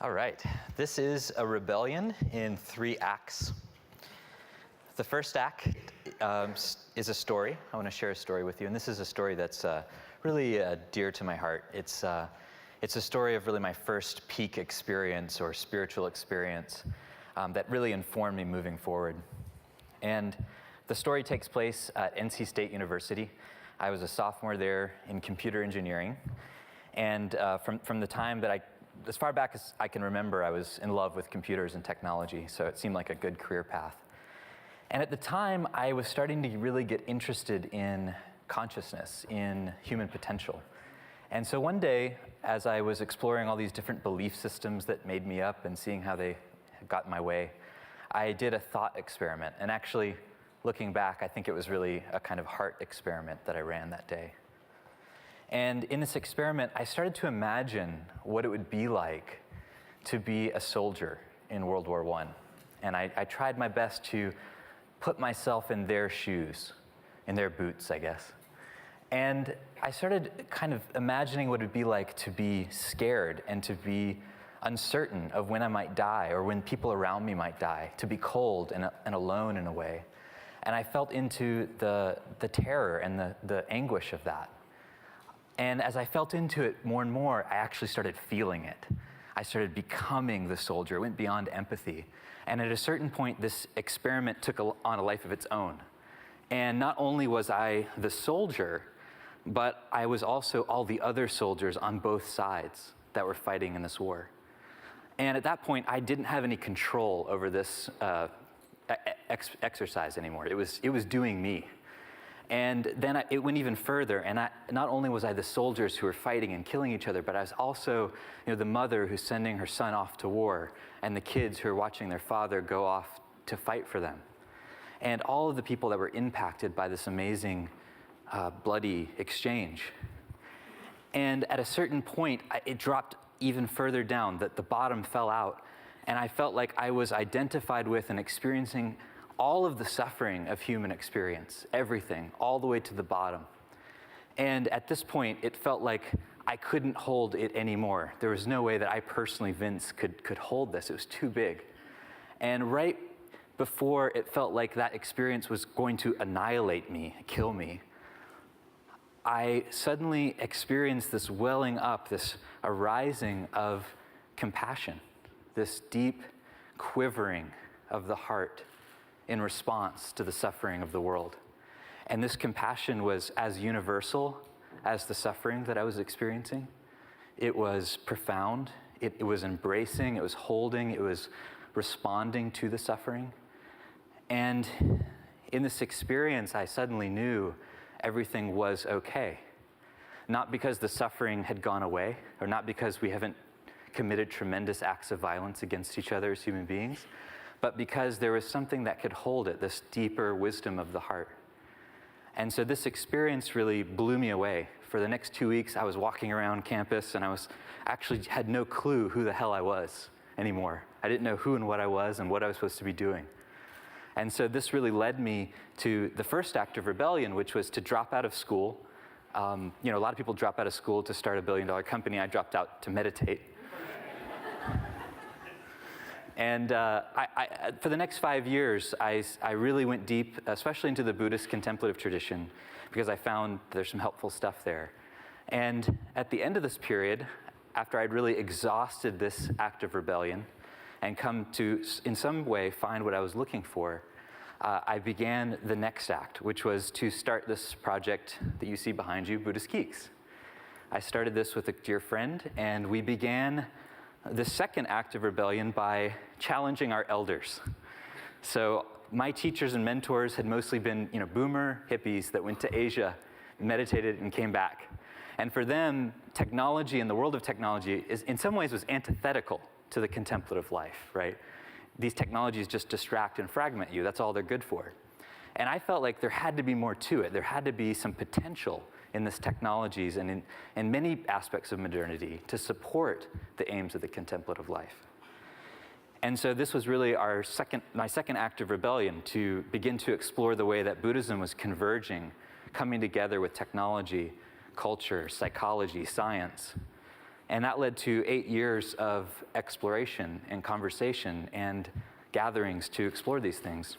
All right, this is a rebellion in 3 acts. The first act is a story. I want to share a story with you, and this is a story that's really dear to my heart. It's a story of really my first peak experience or spiritual experience that really informed me moving forward. And the story takes place at NC State University. I was a sophomore there in computer engineering, and from the time that as far back as I can remember, I was in love with computers and technology, so it seemed like a good career path. And at the time, I was starting to really get interested in consciousness, in human potential. And so one day, as I was exploring all these different belief systems that made me up and seeing how they got in my way, I did a thought experiment. And actually, looking back, I think it was really a kind of heart experiment that I ran that day. And in this experiment, I started to imagine what it would be like to be a soldier in World War I. And I tried my best to put myself in their shoes, in their boots, I guess. And I started kind of imagining what it would be like to be scared and to be uncertain of when I might die or when people around me might die, to be cold and alone in a way. And I felt into the terror and the anguish of that. And as I felt into it more and more, I actually started feeling it. I started becoming the soldier. It went beyond empathy. And at a certain point, this experiment took on a life of its own. And not only was I the soldier, but I was also all the other soldiers on both sides that were fighting in this war. And at that point, I didn't have any control over this exercise anymore. It was doing me. And then it went even further, and not only was I the soldiers who were fighting and killing each other, but I was also the mother who's sending her son off to war, and the kids who are watching their father go off to fight for them. And all of the people that were impacted by this amazing bloody exchange. And at a certain point, it dropped even further down, that the bottom fell out, and I felt like I was identified with and experiencing all of the suffering of human experience, everything, all the way to the bottom. And at this point, it felt like I couldn't hold it anymore. There was no way that I personally, Vince, could hold this. It was too big. And right before it felt like that experience was going to annihilate me, kill me, I suddenly experienced this welling up, this arising of compassion, this deep quivering of the heart in response to the suffering of the world. And this compassion was as universal as the suffering that I was experiencing. It was profound, it was embracing, it was holding, it was responding to the suffering. And in this experience, I suddenly knew everything was okay. Not because the suffering had gone away, or not because we haven't committed tremendous acts of violence against each other as human beings, but because there was something that could hold it, this deeper wisdom of the heart. And so this experience really blew me away. For the next 2 weeks, I was walking around campus, and I actually had no clue who the hell I was anymore. I didn't know who and what I was and what I was supposed to be doing. And so this really led me to the first act of rebellion, which was to drop out of school. A lot of people drop out of school to start a billion-dollar company. I dropped out to meditate. And for the next 5 years, I really went deep, especially into the Buddhist contemplative tradition, because I found there's some helpful stuff there. And at the end of this period, after I'd really exhausted this act of rebellion and come to, in some way, find what I was looking for, I began the next act, which was to start this project that you see behind you, Buddhist Geeks. I started this with a dear friend, and we began the second act of rebellion by challenging our elders. So my teachers and mentors had mostly been, boomer hippies that went to Asia, meditated, and came back. And for them, technology and the world of technology in some ways was antithetical to the contemplative life, right? These technologies just distract and fragment you. That's all they're good for. And I felt like there had to be more to it. There had to be some potential in these technologies and in many aspects of modernity to support the aims of the contemplative life. And so this was really my second act of rebellion, to begin to explore the way that Buddhism was converging, coming together with technology, culture, psychology, science, And that led to 8 years of exploration and conversation and gatherings to explore these things.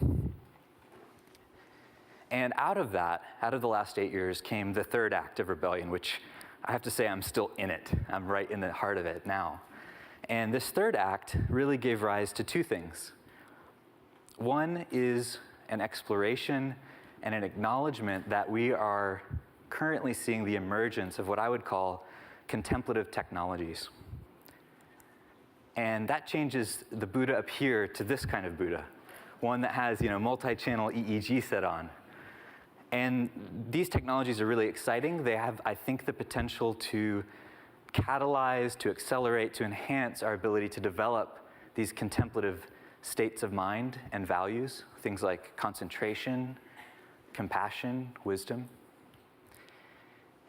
And out of that, out of the last 8 years, came the third act of rebellion, which I have to say I'm still in it. I'm right in the heart of it now. And this third act really gave rise to two things. One is an exploration and an acknowledgement that we are currently seeing the emergence of what I would call contemplative technologies. And that changes the Buddha up here to this kind of Buddha, one that has, multi-channel EEG set on. And these technologies are really exciting. They have, I think, the potential to catalyze, to accelerate, to enhance our ability to develop these contemplative states of mind and values, things like concentration, compassion, wisdom.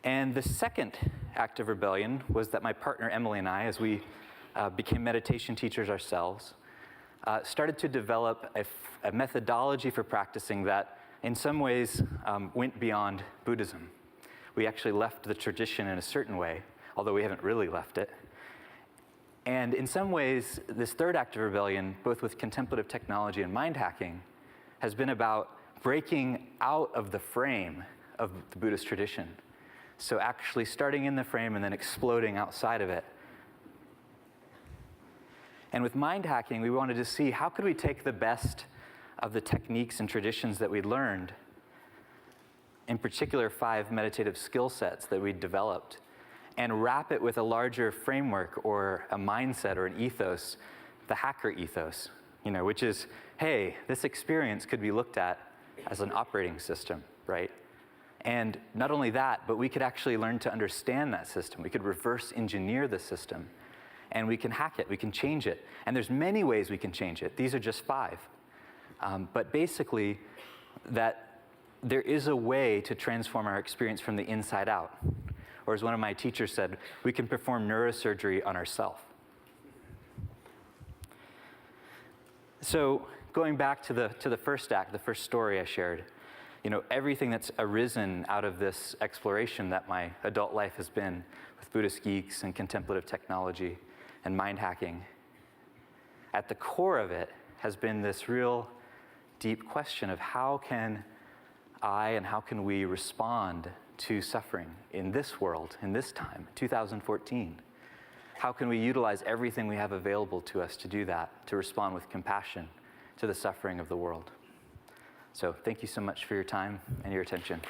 And the second act of rebellion was that my partner Emily and I, as we became meditation teachers ourselves, started to develop a methodology for practicing that in some ways went beyond Buddhism. We actually left the tradition in a certain way, although we haven't really left it. And in some ways, this third act of rebellion, both with contemplative technology and mind hacking, has been about breaking out of the frame of the Buddhist tradition. So actually starting in the frame and then exploding outside of it. And with mind hacking, we wanted to see how could we take the best of the techniques and traditions that we'd learned, in particular 5 meditative skill sets that we'd developed, and wrap it with a larger framework or a mindset or an ethos, the hacker ethos, which is, hey, this experience could be looked at as an operating system, right? And not only that, but we could actually learn to understand that system. We could reverse engineer the system, and we can hack it, we can change it. And there's many ways we can change it. These are just 5. But basically, that there is a way to transform our experience from the inside out. Or as one of my teachers said, we can perform neurosurgery on ourselves. So going back to the first act, the first story I shared, everything that's arisen out of this exploration that my adult life has been with Buddhist Geeks and contemplative technology and mind hacking, at the core of it has been this real deep question of how can I and how can we respond to suffering in this world, in this time, 2014? How can we utilize everything we have available to us to do that, to respond with compassion to the suffering of the world? So thank you so much for your time and your attention.